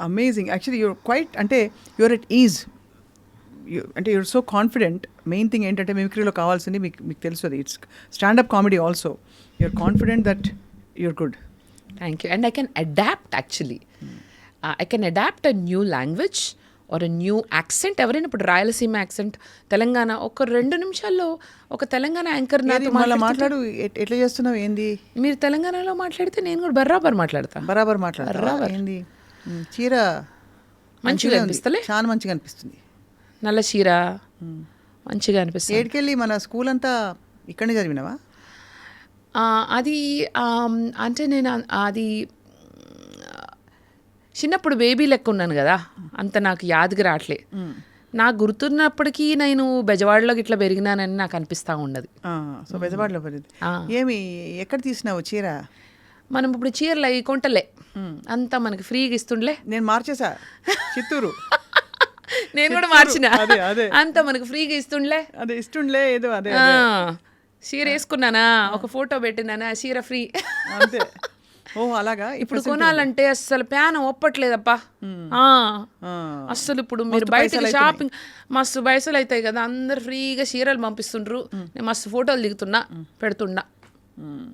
Amazing. Actually you're quite అంటే you're at ease. అంటే you're so confident. Main thing ఏంటంటే మిమిక్రీలో కావాల్సింది మీకు మీకు తెలుసు, అది it's stand up comedy also. You're confident that you're good. Thank you. And I can adapt actually. I can adapt a new language or a new accent. ఎవరైనా ఇప్పుడు Rayalaseema accent, Telangana ఒక 2 నిమిషాల్లో ఒక తెలంగాణ యాంకర్ నాతో మళ్ళీ మాట్లాడు. ఎట్లా చేస్తున్నావు ఏంది? మీరు తెలంగాణలో మాట్లాడితే నేను కూడా బరాబర్ మాట్లాడతా. బరాబర్ మాట్లాడతా ఏంది? చీర మంచిగా అనిపిస్తలే? చాలా మంచిగా అనిపిస్తుంది. నల్ల చీర మంచిగా అనిపిస్తుంది. ఏడికెళ్ళి మన స్కూల్ అంతా ఇక్కడనే చదివినావా? అది అంటే నేను అది చిన్నప్పుడు బేబీ లెక్క ఉన్నాను కదా, అంత నాకు యాదకి రావట్లే. నాకు గుర్తున్నప్పటికీ నేను బెజవాడలోకి ఇట్లా పెరిగినానని నాకు అనిపిస్తూ ఉండదు. సో బెజవాడలో పెరిగింది. ఏమి ఎక్కడ తీసినావు చీర? మనం ఇప్పుడు చీరలు అవి కొంటలే, అంతా మనకి ఫ్రీగా ఇస్తుండలే. నేను మార్చేసా, చిత్తూరు. నేను కూడా మార్చిన, అంతా మనకు ఫ్రీగా ఇస్తుండలే. అదే ఇస్తుండలే ఏదో అదే చీర వేసుకున్నానా, ఒక ఫోటో పెట్టినానా, చీర ఫ్రీ అంతే. ఓ అలాగా. ఇప్పుడు కొనాలంటే అస్సలు ప్యాన్ ఒప్పట్లేదప్పా. అస్సలు ఇప్పుడు మీరు బయటకి షాపింగ్ మస్తు పైసలు అవుతాయి కదా, అందరు ఫ్రీగా చీరలు పంపిస్తుండ్రు. నేను మస్తు ఫోటోలు దిగుతున్నా, పెడుతున్నా,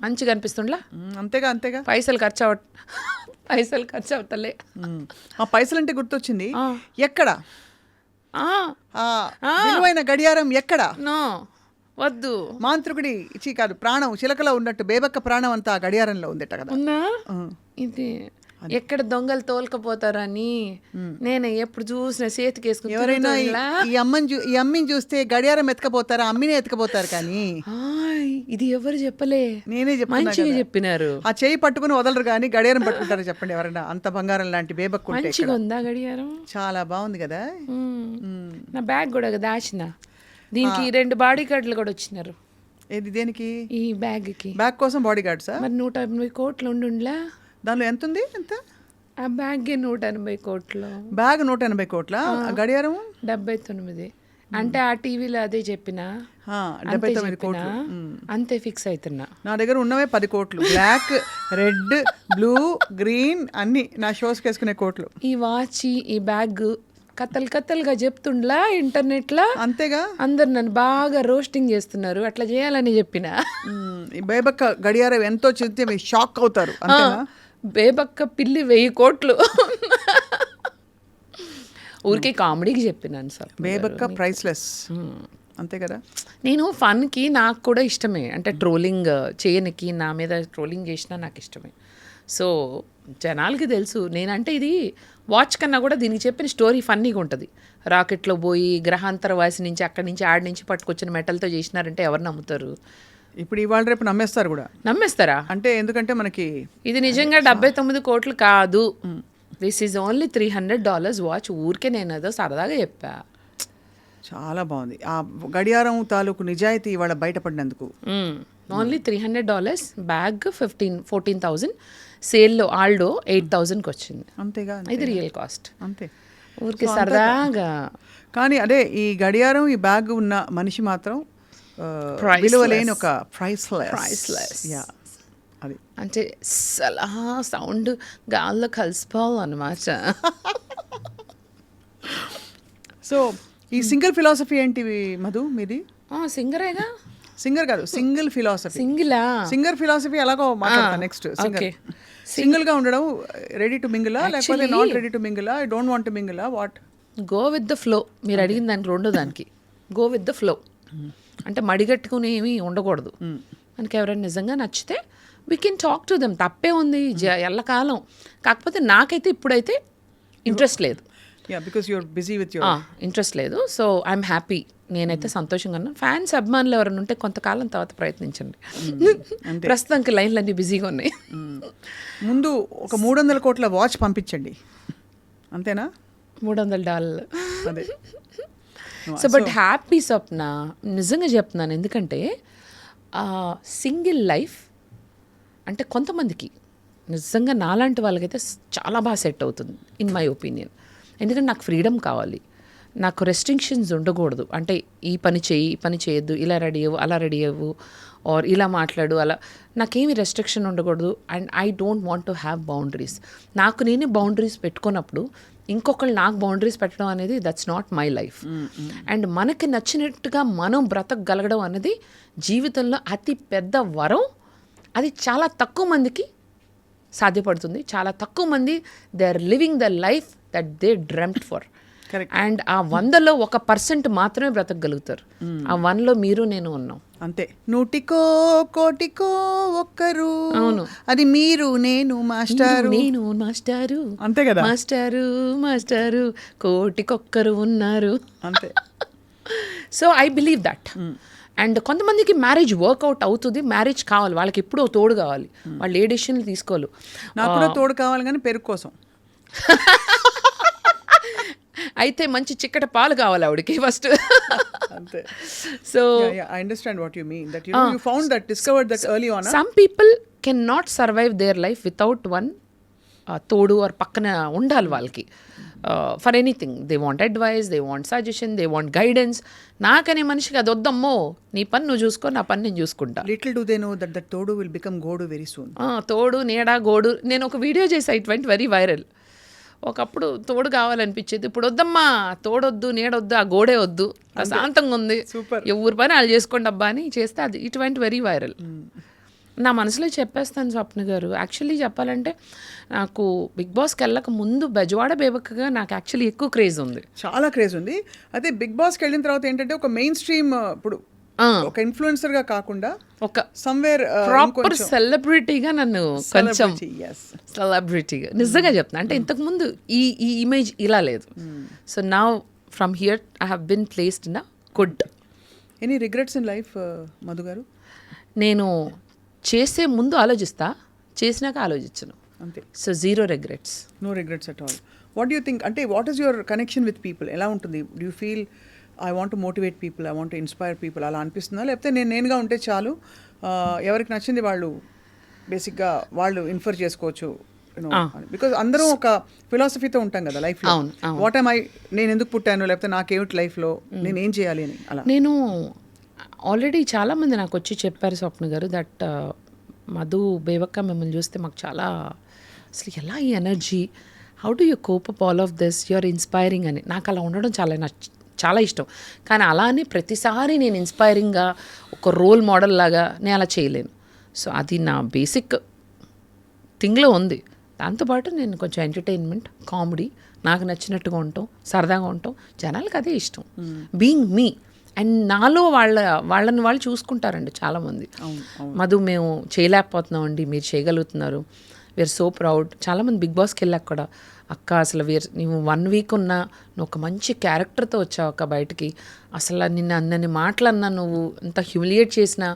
మంచిగా అనిపిస్తుండ్లా. అంతేగా అంతేగా. పైసలు ఖర్చు అవుతలే. ఆ పైసలు అంటే గుర్తొచ్చింది. ఎక్కడ విలువైన గడియారం ఎక్కడ? నో వద్దు. మాంత్రికుడి ఇచ్చి కాదు, ప్రాణం చిలకలో ఉన్నట్టు బేబక్క ప్రాణం అంతా గడియారంలో ఉందట కదా. ఇది ఎక్కడ దొంగలు తోలుకపోతారని నేను ఎప్పుడు చూసిన చేతికి వేసుకుని. ఎవరైనా ఈ అమ్మిని చూస్తే గడియారం ఎత్తుకపోతారా? అమ్మినే ఎత్తుకపోతారు. కానీ ఇది ఎవరు చెప్పలే, నేనే మంచిగా చెప్పినారు. ఆ చేయి పట్టుకుని వదలరు కానీ గడియారం పట్టుకుంటారు. చెప్పండి ఎవరైనా. అంత బంగారం లాంటి బేబక్కు మంచిగా ఉందా గడియారం? చాలా బాగుంది కదా. నా బ్యాగ్ కూడా దాచిన, దీనికి 2 బాడీ గార్డులు కూడా వచ్చినారు. ఏది దేనికి? ఈ బ్యాగ్కి. బ్యాగ్ కోసం బాడీ గార్డ్సా? మరి 180 కోట్లు ఉండుండ్లా. దానిలో ఎంత ఉంది? ఎంత? ఆ బ్యాగ్ 180 కోట్లు. బ్యాగ్ 180 కోట్ల, గడియారం 79. అంటే ఆ టీవీలో అదే చెప్పిన 79 కోట్లు అంతే ఫిక్స్ అవుతున్నా. నా దగ్గర ఉన్నవే 10 కోట్లు. బ్లాక్, రెడ్, బ్లూ, గ్రీన్ అన్ని నా షోస్కి వేసుకునే కోట్లు. ఈ వాచ్, ఈ బ్యాగ్ కథలుగా చెప్తుండ్లా ఇంటర్నెట్లో. అంతేగా. అందరు నన్ను బాగా రోస్టింగ్ చేస్తున్నారు, అట్లా చేయాలని చెప్పిన. బేబక్క గడియారం ఎంతో చెప్తే మీరు షాక్ అవుతారు. అంతేనా? బేబక్క పిల్లి 1000 కోట్లు. ఊరికే కామెడీకి చెప్పినాను సార్. బేబక్క ప్రైస్లెస్. అంతే కదా. నేను ఫన్కి నాకు కూడా ఇష్టమే, అంటే ట్రోలింగ్ చేయనికి, నా మీద ట్రోలింగ్ చేసినా నాకు ఇష్టమే. సో జనాలకి తెలుసు నేనంటే ఇది వాచ్ కన్నా కూడా దీనికి చెప్పిన స్టోరీ ఫన్నీగా ఉంటుంది. రాకెట్లో పోయి గ్రహాంతర వాసి నుంచి అక్కడి నుంచి ఆడి నుంచి పట్టుకొచ్చిన మెటల్తో చేసినారంటే ఎవరు నమ్ముతారు? ఇప్పుడు ఇవాళ రేపు నమ్మేస్తారు కూడా. నమ్మేస్తారా? అంటే ఎందుకంటే మనకి ఇది నిజంగా 79 కోట్లు కాదు. This is only $300 watch. ఊరికే నేను ఏదో సరదాగా చెప్పా. చాలా బాగుంది ఆ గడియారం తాలూకు నిజాయితీ ఇవాళ బయటపడినందుకు. ఓన్లీ $300. బ్యాగ్ 14,000. సేల్లో ఆల్డో 8,000కి వచ్చింది. అంతేగా. ఇది రియల్ కాస్ట్. అంతే. ఊరికి సరదాగా. కానీ అదే ఈ గడియారం, ఈ బ్యాగ్ ఉన్న మనిషి మాత్రం విలువలేని ఒక ప్రైస్లెస్. అది అంటే సలా సౌండ్ గాల్లో కలిసిపోవాలన్నమాట. సో ఈ సింగిల్ ఫిలాసఫీ ఏంటి మధు మీది? సింగరేగా. సింగర్ కాదు, సింగిల్ ఫిలాసఫీ. సింగర్ ఫిలాసఫీ ఎలాగో మాట్లాడతా నెక్స్ట్. సింగిల్ గా ఉండడం, రెడీ టు మింగిలా లేకపోతే నాట్ రెడీ టు మింగిలా, ఐ డోంట్ వాంట్ టు మింగిలా, what? Go with the flow. మీరు అడిగిన దానికి రెండో దానికి గో విత్ ద ఫ్లో. అంటే మడిగట్టుకుని ఏమీ ఉండకూడదు. మనకి ఎవరైనా నిజంగా నచ్చితే we can talk to them. తప్పే ఉంది ఎల్లకాలం. కాకపోతే నాకైతే ఇప్పుడైతే ఇంట్రెస్ట్ లేదు. Because you're busy with your interest లేదు. So I'm happy. నేనైతే సంతోషంగా ఉన్నాను. ఫ్యాన్స్ అభిమానులు ఎవరైనా ఉంటే కొంతకాలం తర్వాత ప్రయత్నించండి. ప్రస్తుతానికి లైన్లన్నీ బిజీగా ఉన్నాయి. ముందు ఒక $300 కోట్ల వాచ్ పంపించండి, అంతేనా? $300. అదే. సో బట్ హ్యాపీ స్వప్న, నిజంగా చెప్తున్నాను. ఎందుకంటే సింగిల్ లైఫ్ అంటే కొంతమందికి నిజంగా నాలాంటి వాళ్ళకైతే చాలా బాగా సెట్ అవుతుంది ఇన్ మై ఒపీనియన్. ఎందుకంటే నాకు ఫ్రీడమ్ కావాలి. నాకు రెస్ట్రిక్షన్స్ ఉండకూడదు. అంటే ఈ పని చెయ్యి, ఈ పని చేయొద్దు, ఇలా రెడీ అవ్వు, అలా రెడీ అవ్వు, ఆర్ ఇలా మాట్లాడు, అలా నాకేమి రెస్ట్రిక్షన్ ఉండకూడదు. And I don't want to have boundaries. నాకు నేనే బౌండరీస్ పెట్టుకున్నప్పుడు ఇంకొకళ్ళు నాకు బౌండరీస్ పెట్టడం అనేది that's not my life. And మనకి నచ్చినట్టుగా మనం బ్రతకగలగడం అనేది జీవితంలో అతి పెద్ద వరం. అది చాలా తక్కువ మందికి సాధ్యపడుతుంది. చాలా తక్కువ మంది they are living the life that they dreamt for. And ఆ 100లో 1% మాత్రమే బ్రతకగలుగుతారు. ఆ 1లో మీరు నేను ఉన్నాం అంతే. 100కో కోటికో ఒక్కరు, అవును, అది మీరు నేను మాస్టారు, నేను మాస్టారు, అంతే కదా, మాస్టారు మాస్టారు కోటికొక్కరు ఉన్నారు, అంతే. So I believe that. And కొంతమందికి మ్యారేజ్ వర్కౌట్ అవుతుంది, మ్యారేజ్ కావాలి, వాళ్ళకి ఎప్పుడో తోడు కావాలి, వాళ్ళు ఏ డెసిషన్లు తీసుకోవాలి. నాకు కూడా తోడు కావాలి కానీ పెరుగు కోసం. అయితే మంచి చిక్కట పాలు కావాలి ఆవిడకి ఫస్ట్. అంతే. So I understand what you mean, that you found that, discovered that early on. some people cannot survive their life without one తోడు ఆర్ పక్కన ఉండాలి వాళ్ళకి. For anything they want advice, they want suggestion, they want guidance. నాకనే మనిషికి అది వద్దమ్మో, నీ పని నువ్వు చూసుకో, నా పని నేను చూసుకుంటా. Little do they know that that తోడు will become గోడు very soon. తోడు నీడ గోడు. నేను ఒక వీడియో చేసా, ఇట్ వెంట్ వెరీ వైరల్. ఒకప్పుడు తోడు కావాలనిపించేది, ఇప్పుడు వద్దమ్మా, తోడొద్దు, నీడొద్దు, ఆ గోడే వద్దు, ప్రశాంతంగా ఉంది, ఎవరి పని వాళ్ళు చేసుకోండి అబ్బా అని చేస్తే అది ఇట్ వెంట్ వెరీ వైరల్. నా మనసులో చెప్పేస్తాను స్వప్న గారు. యాక్చువల్లీ చెప్పాలంటే నాకు బిగ్ బాస్కి వెళ్ళక ముందు బెజవాడ బేబక్కగా నాకు యాక్చువల్లీ ఎక్కువ క్రేజ్ ఉంది, చాలా క్రేజ్ ఉంది. అయితే బిగ్ బాస్కి వెళ్ళిన తర్వాత ఏంటంటే ఒక మెయిన్ స్ట్రీమ్, ఇప్పుడు ఒక ఇన్ఫ్లుయెన్సర్ గా కాకుండా ఒక సమ్వేర్ ప్రాపర్ సెలబ్రిటీగా నన్ను కొంచెం సెలబ్రిటీగా నిజంగా చెప్తున్నా. అంటే ఇంతకుముందు ఈ ఈ ఇమేజ్ ఇలా లేదు. So now from here I have been placed in a good. Any regrets in life Madhu garu? నేను చేసే ముందు ఆలోచిస్తా, చేసినాక ఆలోచించను, అంతే. So zero regrets. No regrets at all. What do you think, అంటే what is your connection with people? ఎలా ఉంటుంది? Do you feel I want to motivate people, I want to inspire people అలా అనిపిస్తుందా? లేకపోతే నేనుగా ఉంటే చాలు, ఎవరికి నచ్చింది వాళ్ళు బేసిక్గా వాళ్ళు ఇన్ఫర్ చేసుకోవచ్చు? బికాజ్ అందరం ఒక ఫిలాసఫీతో ఉంటాం కదా లైఫ్లో. వాట్ ఐ నేను ఎందుకు పుట్టాను, లేకపోతే నాకేమిటి లైఫ్లో, నేను ఏం చేయాలి అని. అలా నేను ఆల్రెడీ చాలామంది నాకు వచ్చి చెప్పారు స్వప్న గారు దట్ మధు బేబక్క మిమ్మల్ని చూస్తే మాకు చాలా అసలు ఎలా ఈ energy, how do you cope up all of this, you're inspiring అని. నాకు అలా ఉండడం చాలా ఇష్టం. కానీ అలా అని ప్రతిసారి నేను ఇన్స్పైరింగ్గా ఒక రోల్ మోడల్ లాగా నేను అలా చేయలేను. సో అది నా బేసిక్ థింగ్లో ఉంది. దాంతోపాటు నేను కొంచెం ఎంటర్టైన్మెంట్, కామెడీ, నాకు నచ్చినట్టుగా ఉంటాం, సరదాగా ఉంటాం, జనాలకు అదే ఇష్టం, బీయింగ్ మీ. అండ్ నాలో వాళ్ళని వాళ్ళు చూసుకుంటారండి చాలామంది. మధు మేము చేయలేకపోతున్నామండి, మీరు చేయగలుగుతున్నారు, వీఆర్ సో ప్రౌడ్. చాలామంది బిగ్ బాస్కి వెళ్ళాక కూడా అక్క అసలు నువ్వు 1 వీక్ ఉన్నా నువ్వు ఒక మంచి క్యారెక్టర్తో వచ్చావు అక్క బయటికి, అసలు నిన్ను అన్నని మాటలన్నా, నువ్వు ఎంత హ్యూమిలియేట్ చేసినా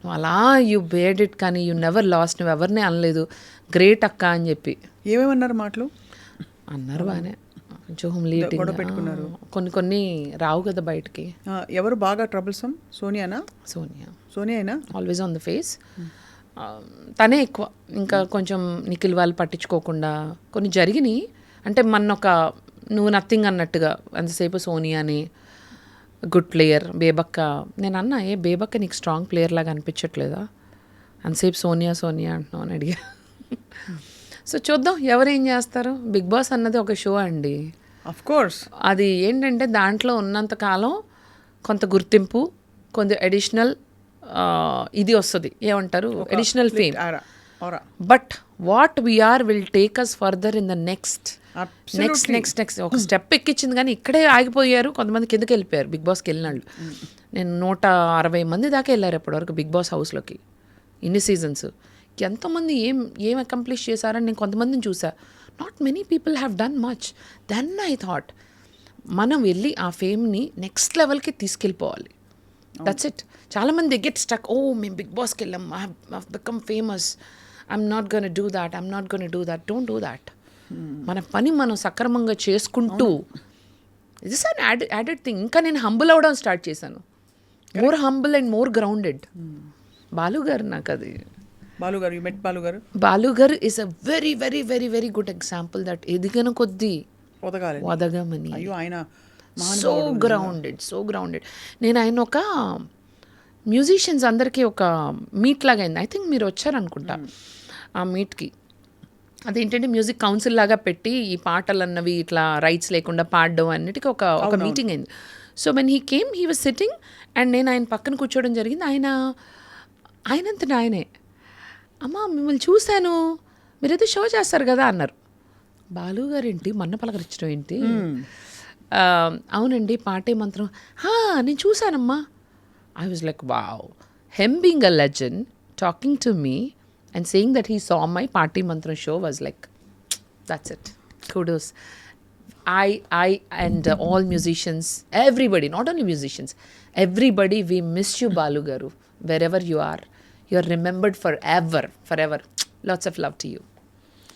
నువ్వు అలా యూ బేర్డ్ ఇట్, కానీ యూ నెవర్ లాస్ట్, నువ్వు ఎవరినే అనలేదు, గ్రేట్ అక్క అని చెప్పి. ఏమేమన్నారు మాటలు? అన్నారు బాగానే, కొంచెం హ్యూమిలియేటింగ్, కొన్ని రావు కదా బయటికి. ఎవరు బాగా ట్రబుల్సమ్? సోనియానా? Sonia always on the face. తనే ఎక్కువ. ఇంకా కొంచెం నిఖిల్ వాళ్ళు పట్టించుకోకుండా కొన్ని జరిగినాయి. అంటే నువ్వు నథింగ్ అన్నట్టుగా అంతసేపు సోనియాని గుడ్ ప్లేయర్, బేబక్క. నేను అన్నా, బేబక్క నీకు స్ట్రాంగ్ ప్లేయర్ లాగా అనిపించట్లేదా, అంతసేపు సోనియా అంటున్నావు అని అడిగా. సో చూద్దాం ఎవరేం చేస్తారు. బిగ్ బాస్ అన్నది ఒక షో అండి, ఆఫ్ కోర్స్. అది ఏంటంటే దాంట్లో ఉన్నంతకాలం కొంత గుర్తింపు, కొంత అడిషనల్ ఇది వస్తుంది, ఏమంటారు, additional fame. But what we are will take us further in the next. ఒక స్టెప్ ఎక్కించింది కానీ ఇక్కడే ఆగిపోయారు. కొంతమంది కిందకి వెళ్ళిపోయారు బిగ్ బాస్కి వెళ్ళిన వాళ్ళు. నేను 160 మంది దాకా వెళ్ళారు ఇప్పటివరకు బిగ్ బాస్ హౌస్లోకి ఇన్ని సీజన్స్. ఎంతోమంది ఏం అకంప్లిష్ చేశారని నేను కొంతమందిని చూసా. Not many people have done much. Then I thought మనం వెళ్ళి ఆ ఫేమ్ని నెక్స్ట్ లెవెల్కి తీసుకెళ్ళిపోవాలి. That's it. చాలామంది గెట్ స్టక్, మేము బిగ్ బాస్కి వెళ్ళాం, I have become famous, I'm not gonna do that. Don't do that. మన పని మనం సక్రమంగా చేసుకుంటూ, ఇట్స్ అన్ యాడెడ్ థింగ్. ఇంకా నేను హంబుల్ అవ్వడం స్టార్ట్ చేశాను, more humble and more grounded. Balu గారు నాకు అది బాలు గారు is a very very very very good example that ఎదిగిన కొద్దీ వదగమని. అయ్యో, ఆయన సో గ్రౌండెడ్ నేను ఆయన ఒక మ్యూజిషియన్స్ అందరికీ ఒక మీట్ లాగా అయింది. ఐ థింక్ మీరు వచ్చారనుకుంటా ఆ మీట్కి. అదేంటంటే మ్యూజిక్ కౌన్సిల్ లాగా పెట్టి ఈ పాటలు అన్నవి ఇట్లా రైట్స్ లేకుండా పాడడం అన్నిటికీ ఒక మీటింగ్ అయింది. So when he came he was sitting and నేను ఆయన పక్కన కూర్చోవడం జరిగింది. ఆయనంతటా ఆయనే, అమ్మ మిమ్మల్ని చూశాను, మీరైతే షో చేస్తారు కదా అన్నారు. బాలు గారు ఏంటి మొన్న పలకరించడం ఏంటి? అవునండి పాటే మంత్రం, నేను చూశానమ్మా. I was like, wow. Him being a legend, talking to me and saying that he saw my Party Mantra show was like, that's it. Kudos. I and all musicians, everybody, not only musicians, everybody, we miss you, Balu Garu. Wherever you are remembered forever. Lots of love to you.